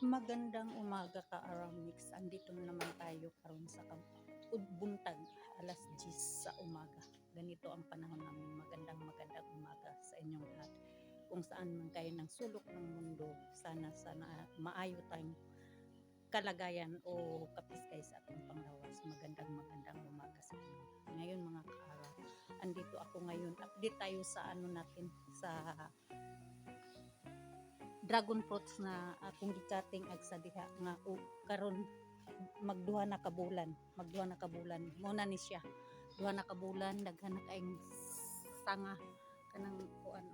Magandang umaga ka Aramix. Andito na naman tayo karon sa buntag, alas 10 sa umaga. Ganito ang panahon namin. Magandang umaga sa inyong lahat. Kung saan man kayo ng sulok ng mundo, sana maayo tayong kalagayan o kapiskay sa atong panglawas. Magandang umaga sa inyo. Ngayon mga kaaraw, andito ako ngayon. Update tayo sa natin sa dragon fruits na akong gikating ag sa diha nga karon magduha na kabulan muna ni siya duha na kabulan. Daghan na kaayong sanga kanang kuan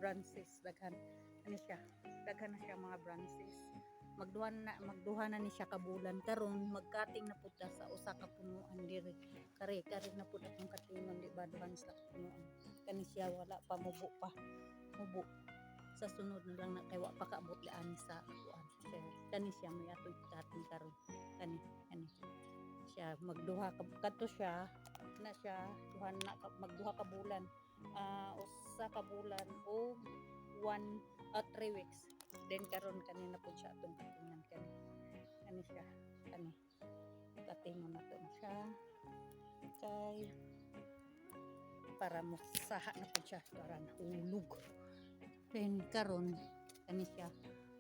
branches, daghan na siya mga branches. Magduha na ni siya kabulan karon magkating na pud sa usa ka punuan diri kare na pud akong katingon, di ba, duhan sa punuan kani siya. Wala pa mubo sa sunod na lang na kay wa pa kaabot ani sa kuan. Kani siya may atong ikating karon kani siya magduha kadto siya na siya magduha ka bulan, usa ka bulan o 3 weeks. Then karon kani na pud siya atong katingan kani siya katingon nato siya kay para mo saha na pud siya para nahulog. Then karon kani siya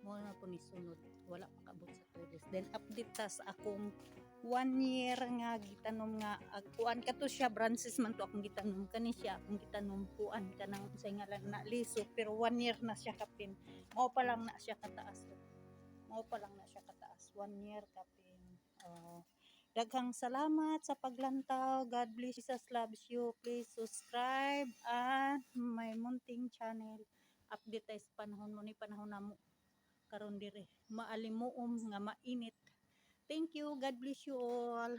mo na po ni sunod, wala pa kabot sa 2 days. Then update ta sa akong 1 year nga gitanom nga kuan kato siya branches man to akong gitanom kani siya akong gitanom kuan kanang say ngalan na liso, pero 1 year na siya kapin. Mao pa lang na siya kataas 1 year kapin. Daghang salamat sa paglantaw. God bless. Jesus loves you. Please subscribe and my munting channel. Update tayo sa panahon mo ni panahon namo karon dire maalimuom nga mainit. Thank you. God bless you all.